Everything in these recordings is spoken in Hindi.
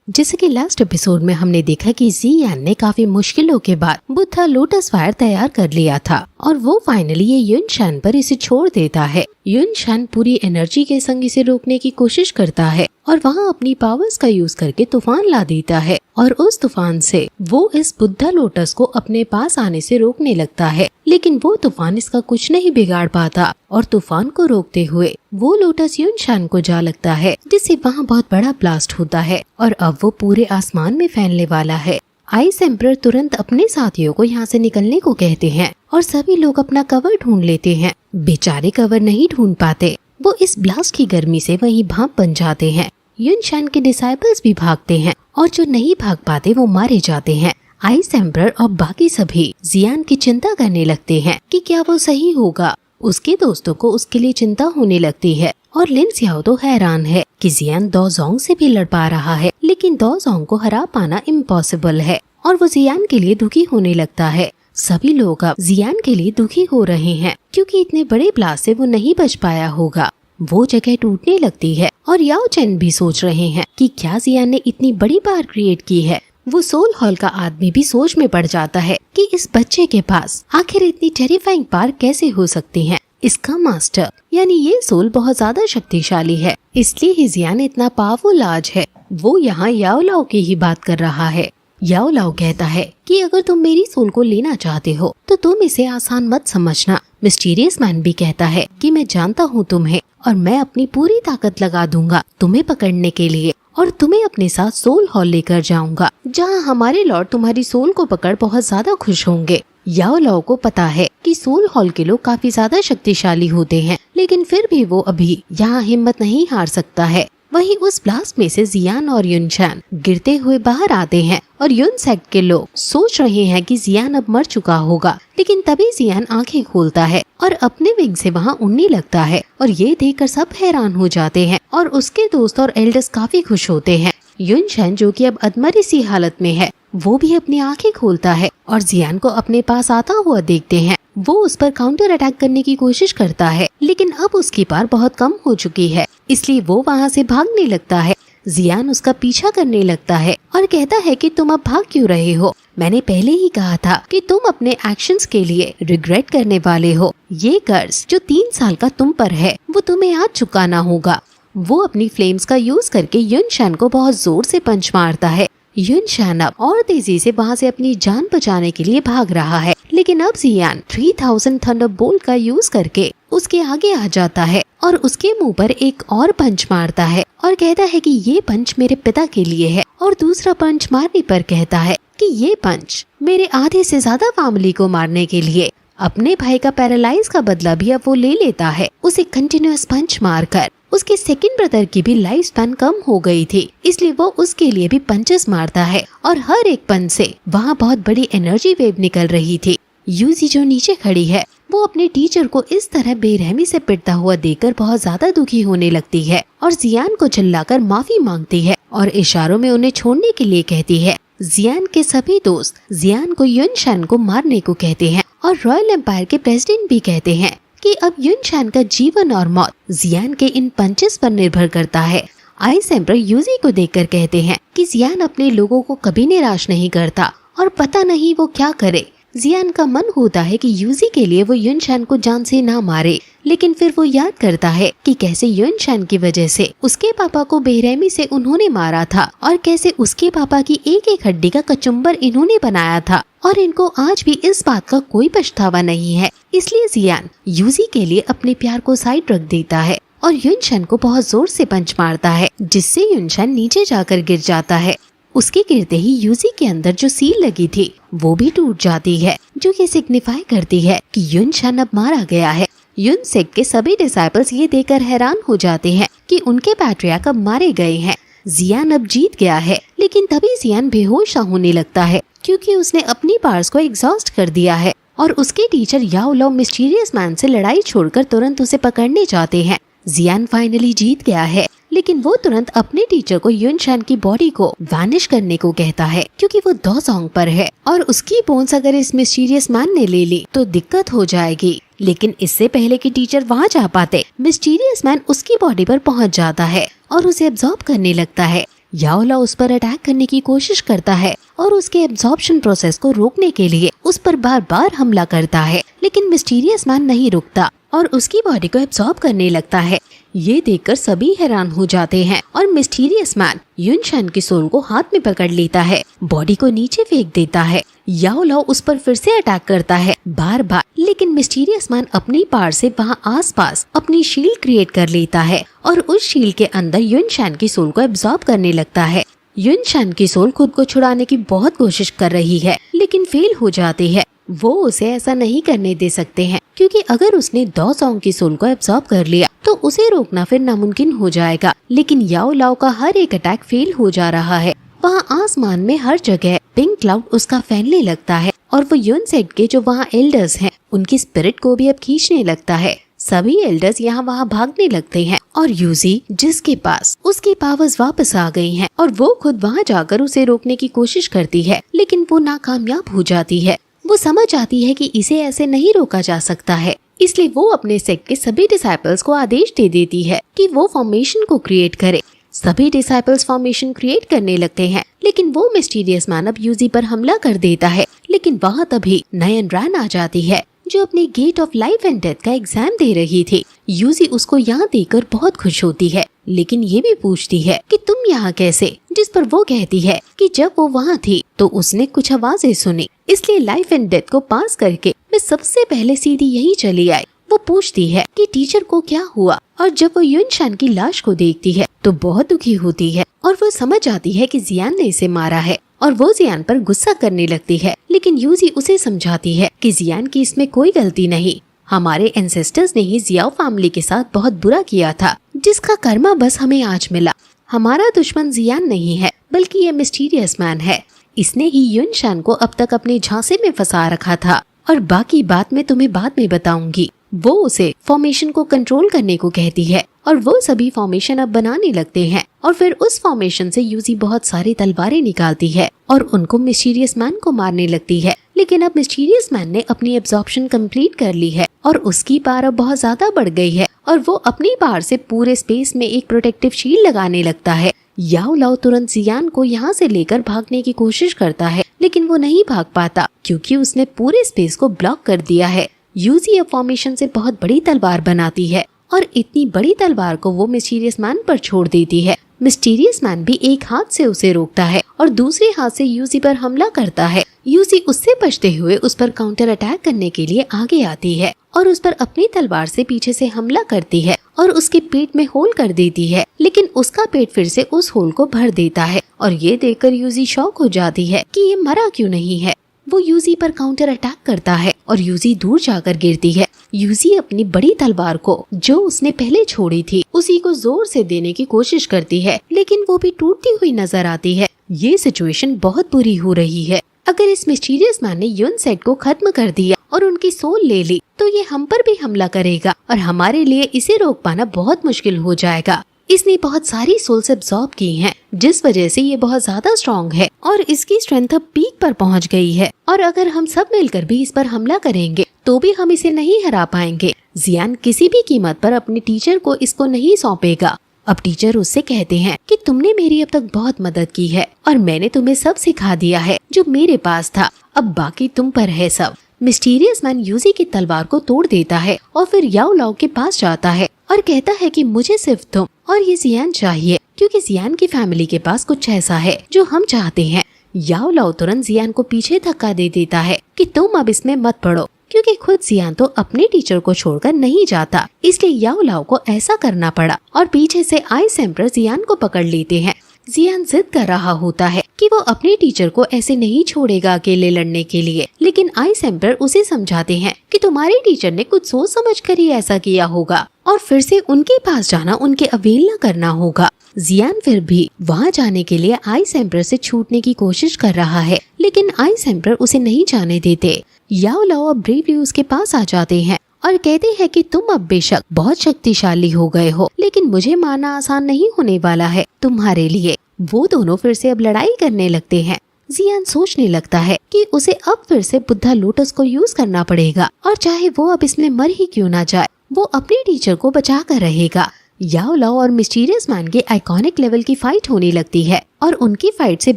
जैसे कि लास्ट एपिसोड में हमने देखा कि जियान ने काफी मुश्किलों के बाद बुद्धा लोटस फायर तैयार कर लिया था और वो फाइनली ये युनशान पर इसे छोड़ देता है। युनशान पूरी एनर्जी के संग इसे रोकने की कोशिश करता है और वहाँ अपनी पावर्स का यूज करके तूफान ला देता है और उस तूफान से वो इस बुद्धा लोटस को अपने पास आने से रोकने लगता है, लेकिन वो तूफान इसका कुछ नहीं बिगाड़ पाता और तूफान को रोकते हुए वो लोटस युनशान को जा लगता है, जिससे वहाँ बहुत बड़ा ब्लास्ट होता है और अब वो पूरे आसमान में फैलने वाला है। आइस एम्परर तुरंत अपने साथियों को यहाँ से निकलने को कहते हैं और सभी लोग अपना कवर ढूंढ लेते हैं। बेचारे कवर नहीं ढूंढ पाते, वो इस ब्लास्ट की गर्मी से वहीं भाप बन जाते हैं। युनशान के डिसाइपल्स भी भागते हैं और जो नहीं भाग पाते वो मारे जाते हैं। आइस एम्परर और बाकी सभी जियान की चिंता करने लगते हैं कि क्या वो सही होगा। उसके दोस्तों को उसके लिए चिंता होने लगती है और लिन सियाओ तो हैरान है कि जियान दो जोंग से भी लड़ पा रहा है, लेकिन दो जोंग को हरा पाना इम्पॉसिबल है और वो जियान के लिए दुखी होने लगता है। सभी लोग अब जियान के लिए दुखी हो रहे हैं क्योंकि इतने बड़े ब्लास्ट से वो नहीं बच पाया होगा। वो जगह टूटने लगती है और याओ चेन भी सोच रहे हैं कि क्या जियान ने इतनी बड़ी पार क्रिएट की है। वो सोल हॉल का आदमी भी सोच में पड़ जाता है कि इस बच्चे के पास आखिर इतनी टेरिफाइंग पावर कैसे हो सकती है। इसका मास्टर यानी ये सोल बहुत ज्यादा शक्तिशाली है, इसलिए ही जियान इतना पावरफुल आज है। वो यहाँ याओ लाओ की ही बात कर रहा है। याओ लाओ कहता है कि अगर तुम मेरी सोल को लेना चाहते हो तो तुम इसे आसान मत समझना। मिस्टीरियस मैन भी कहता है कि मैं जानता हूँ तुम्हें और मैं अपनी पूरी ताकत लगा दूंगा तुम्हें पकड़ने के लिए और तुम्हें अपने साथ सोल हॉल लेकर जाऊंगा, जहाँ हमारे लॉर्ड तुम्हारी सोल को पकड़ बहुत ज्यादा खुश होंगे। याओ लाओ को पता है कि सोल हॉल के लोग काफी ज्यादा शक्तिशाली होते हैं, लेकिन फिर भी वो अभी यहाँ हिम्मत नहीं हार सकता है। वहीं उस ब्लास्ट में से जियान और युनशान गिरते हुए बाहर आते हैं और युन सेक्ट के लोग सोच रहे हैं कि जियान अब मर चुका होगा, लेकिन तभी जियान आंखें खोलता है और अपने विंग से वहां उड़ने लगता है और ये देखकर सब हैरान हो जाते हैं और उसके दोस्त और एल्डर्स काफी खुश होते हैं। युनशान जो कि अब अधमरी सी हालत में है, वो भी अपनी आंखें खोलता है और जियान को अपने पास आता हुआ देखते हैं। वो उस पर काउंटर अटैक करने की कोशिश करता है, लेकिन अब उसकी पावर बहुत कम हो चुकी है, इसलिए वो वहाँ से भागने लगता है। जियान उसका पीछा करने लगता है और कहता है कि तुम अब भाग क्यों रहे हो? मैंने पहले ही कहा था कि तुम अपने एक्शंस के लिए रिग्रेट करने वाले हो। ये कर्ज जो 3 साल का तुम पर है वो तुम्हें आज चुकाना होगा। वो अपनी फ्लेम्स का यूज करके युनशान को बहुत जोर से पंच मारता है। युनशान अब और तेजी से वहाँ से अपनी जान बचाने के लिए भाग रहा है, लेकिन अब जियान 3000 थंडरबोल्ट का यूज करके उसके आगे आ जाता है और उसके मुंह पर एक और पंच मारता है और कहता है कि ये पंच मेरे पिता के लिए है, और दूसरा पंच मारने पर कहता है कि ये पंच मेरे आधे से ज्यादा फैमिली को मारने के लिए। अपने भाई का पैरालाइज का बदला भी अब वो ले लेता है। उसे कंटिन्यूअस पंच मारकर उसके सेकंड ब्रदर की भी लाइफ स्पैन कम हो गई थी, इसलिए वो उसके लिए भी पंचेस मारता है और हर एक पंच से वहाँ बहुत बड़ी एनर्जी वेव निकल रही थी। यूजी जो नीचे खड़ी है वो अपने टीचर को इस तरह बेरहमी से पिटता हुआ देखकर बहुत ज्यादा दुखी होने लगती है और जियान को चिल्लाकर माफी मांगती है और इशारों में उन्हें छोड़ने के लिए कहती है। जियान के सभी दोस्त जियान को युनशान को मारने को कहते हैं और रॉयल एम्पायर के प्रेसिडेंट भी कहते हैं कि अब युनशान का जीवन और मौत जियान के इन पंचेस पर निर्भर करता है। आइस एम्परर यूजी को देखकर कहते हैं कि जियान अपने लोगों को कभी निराश नहीं करता और पता नहीं वो क्या करे। जियान का मन होता है कि यूजी के लिए वो युनशान को जान से ना मारे, लेकिन फिर वो याद करता है कि कैसे युनशान की वजह से उसके पापा को बेरहमी से उन्होंने मारा था और कैसे उसके पापा की एक एक हड्डी का कचुम्बर इन्होंने बनाया था और इनको आज भी इस बात का कोई पछतावा नहीं है। इसलिए जियान यूजी के लिए अपने प्यार को साइड रख देता है और युनशान को बहुत जोर से पंच मारता है, जिससे युनशान नीचे जाकर गिर जाता है। उसके गिरते ही यूजी के अंदर जो सील लगी थी वो भी टूट जाती है, जो ये सिग्निफाई करती है कि युनशान अब मारा गया है। युन सेक्ट के सभी डिसाइपल्स ये देखकर हैरान हो जाते हैं कि उनके पैट्रियार्क अब मारे गए हैं। जियान अब जीत गया है, लेकिन तभी जियान बेहोश सा होने लगता है क्योंकि उसने अपनी पावर्स को एग्जॉस्ट कर दिया है और उसके टीचर याओ लाओ मिस्टीरियस मैन से लड़ाई छोड़कर तुरंत उसे पकड़ने जाते हैं। जियान फाइनली जीत गया है, लेकिन वो तुरंत अपने टीचर को युनशान की बॉडी को वैनिश करने को कहता है क्योंकि वो दो जोंग पर है और उसकी बोन्स अगर इस मिस्टीरियस मैन ने ले ली तो दिक्कत हो जाएगी। लेकिन इससे पहले कि टीचर वहाँ जा पाते, मिस्टीरियस मैन उसकी बॉडी पर पहुँच जाता है और उसे एब्जॉर्ब करने लगता है। याओ लाओ उस पर अटैक करने की कोशिश करता है और उसके एब्जॉर्प्शन प्रोसेस को रोकने के लिए उस पर बार बार हमला करता है, लेकिन मिस्टीरियस मैन नहीं रुकता और उसकी बॉडी को एब्जॉर्ब करने लगता है। ये देखकर सभी हैरान हो जाते हैं और मिस्टीरियस मैन युनशन की सोल को हाथ में पकड़ लेता है, बॉडी को नीचे फेंक देता है। याओ लाओ उस पर फिर से अटैक करता है बार बार, लेकिन मिस्टीरियस मैन अपनी पावर से वहाँ आसपास अपनी शील्ड क्रिएट कर लेता है और उस शील्ड के अंदर युनशन की सोल को एब्जॉर्ब करने लगता है। युनशन की सोल खुद को छुड़ाने की बहुत कोशिश कर रही है, लेकिन फेल हो जाती है। वो उसे ऐसा नहीं करने दे सकते हैं, क्योंकि अगर उसने दो सॉन्ग की सोल को एब्जॉर्ब कर लिया तो उसे रोकना फिर नामुमकिन हो जाएगा। लेकिन याओ लाओ का हर एक अटैक फेल हो जा रहा है। वहाँ आसमान में हर जगह पिंक क्लाउड उसका फैलने लगता है और वो यूनसेट के जो वहाँ एल्डर्स हैं उनकी स्पिरिट को भी अब खींचने लगता है। सभी एल्डर्स यहाँ वहाँ भागने लगते हैं और यूजी, जिसके पास उसकी पावर्स वापस आ गई हैं, और वो खुद वहाँ जाकर उसे रोकने की कोशिश करती है, लेकिन वो नाकामयाब हो जाती है। वो समझ आती है कि इसे ऐसे नहीं रोका जा सकता है, इसलिए वो अपने सेक्ट के सभी डिसाइपल्स को आदेश दे देती है कि वो फॉर्मेशन को क्रिएट करे। सभी डिसाइपल्स फॉर्मेशन क्रिएट करने लगते हैं, लेकिन वो मिस्टीरियस मैन अब यूजी पर हमला कर देता है। लेकिन वहाँ तभी नयन रैन आ जाती है, जो अपने gate of life and death का एग्जाम दे रही थी। यूजी उसको यहाँ देखकर बहुत खुश होती है, लेकिन ये भी पूछती है कि तुम यहाँ कैसे, जिस पर वो कहती है कि जब वो वहाँ थी तो उसने कुछ आवाजें सुनी, इसलिए लाइफ एंड डेथ को पास करके मैं सबसे पहले सीधी यही चली आई। वो पूछती है कि टीचर को क्या हुआ, और जब वो युनशन की लाश को देखती है तो बहुत दुखी होती है और वो समझ आती है कि जियान ने इसे मारा है और वो जियान पर गुस्सा करने लगती है। लेकिन यूजी उसे समझाती है कि जियान की इसमें कोई गलती नहीं, हमारे एंसेस्टर्स ने ही जियाओ फैमिली के साथ बहुत बुरा किया था, जिसका कर्मा बस हमें आज मिला। हमारा दुश्मन जियान नहीं है, बल्कि ये मिस्टीरियस मैन है। इसने ही युनशन को अब तक अपने झांसे में फंसा रखा था, और बाकी बात मैं तुम्हें बाद में बताऊंगी। वो उसे फॉर्मेशन को कंट्रोल करने को कहती है और वो सभी फॉर्मेशन अब बनाने लगते हैं, और फिर उस फॉर्मेशन से यूजी बहुत सारी तलवारें निकालती है और उनको मिस्टीरियस मैन को मारने लगती है। लेकिन अब मिस्टीरियस मैन ने अपनी एब्जॉर्प्शन कंप्लीट कर ली है और उसकी पावर अब बहुत ज्यादा बढ़ गई है, और वो अपनी पावर से पूरे स्पेस में एक प्रोटेक्टिव शील्ड लगाने लगता है। याओ लाओ तुरंत जियान को यहाँ से लेकर भागने की कोशिश करता है, लेकिन वो नहीं भाग पाता क्योंकि उसने पूरे स्पेस को ब्लॉक कर दिया है। यूजी अब फॉर्मेशन से बहुत बड़ी तलवार बनाती है और इतनी बड़ी तलवार को वो मिस्टीरियस मैन पर छोड़ देती है। मिस्टीरियस मैन भी एक हाथ से उसे रोकता है और दूसरे हाथ से यूजी पर हमला करता है। यूजी उससे बचते हुए उस पर काउंटर अटैक करने के लिए आगे आती है और उस पर अपनी तलवार से पीछे से हमला करती है और उसके पेट में होल कर देती है, लेकिन उसका पेट फिर से उस होल को भर देता है और ये देखकर यूजी शॉक हो जाती है कि ये मरा क्यों नहीं है। वो यूजी पर काउंटर अटैक करता है और यूजी दूर जाकर गिरती है। यूजी अपनी बड़ी तलवार को, जो उसने पहले छोड़ी थी, उसी को जोर से देने की कोशिश करती है, लेकिन वो भी टूटती हुई नजर आती है। ये सिचुएशन बहुत बुरी हो रही है। अगर इस मिस्टीरियस मैन ने यूनसेट को खत्म कर दिया और उनकी सोल ले ली तो ये हम पर भी हमला करेगा और हमारे लिए इसे रोक पाना बहुत मुश्किल हो जाएगा। इसने बहुत सारी सोल्स एब्जॉर्ब की हैं, जिस वजह से ये बहुत ज्यादा स्ट्रॉन्ग है और इसकी स्ट्रेंथ अब पीक पर पहुंच गई है, और अगर हम सब मिलकर भी इस पर हमला करेंगे तो भी हम इसे नहीं हरा पाएंगे। जियान किसी भी कीमत पर अपने टीचर को इसको नहीं सौंपेगा। अब टीचर उससे कहते हैं कि तुमने मेरी अब तक बहुत मदद की है और मैंने तुम्हें सब सिखा दिया है जो मेरे पास था, अब बाकी तुम पर है सब। मिस्टीरियस मैन यूजी की तलवार को तोड़ देता है और फिर याओ लाओ के पास जाता है और कहता है कि मुझे सिर्फ तुम और ये जियान चाहिए, क्योंकि जियान की फैमिली के पास कुछ ऐसा है जो हम चाहते हैं। याओ लाओ तुरंत जियान को पीछे धक्का दे देता है कि तुम अब इसमें मत पड़ो, क्योंकि खुद जियान तो अपने टीचर को छोड़कर नहीं जाता, इसलिए याओ लाओ को ऐसा करना पड़ा और पीछे से आइस एम्परर जियान को पकड़ लेते हैं। जियान जिद कर रहा होता है कि वो अपने टीचर को ऐसे नहीं छोड़ेगा अकेले लड़ने के लिए, लेकिन आइस एम्परर उसे समझाते हैं कि तुम्हारे टीचर ने कुछ सोच समझ कर ही ऐसा किया होगा और फिर से उनके पास जाना उनके अवहेलना करना होगा। जियान फिर भी वहाँ जाने के लिए आइस एम्परर से छूटने की कोशिश कर रहा है, लेकिन आइस एम्परर उसे नहीं जाने देते। याओ लाओ अब ब्रेवली उसके पास आ जाते हैं और कहते हैं कि तुम अब बेशक बहुत शक्तिशाली हो गए हो, लेकिन मुझे मारना आसान नहीं होने वाला है तुम्हारे लिए। वो दोनों फिर से अब लड़ाई करने लगते हैं। जियान सोचने लगता है कि उसे अब फिर से बुद्धा लोटस को यूज करना पड़ेगा, और चाहे वो अब इसमें मर ही क्यों ना जाए, वो अपने टीचर को बचा कर रहेगा। याओ लाओ और मिस्टीरियस मैन के आइकॉनिक लेवल की फाइट होने लगती है और उनकी फाइट से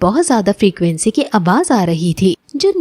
बहुत ज्यादा फ्रीक्वेंसी की आवाज आ रही थी जो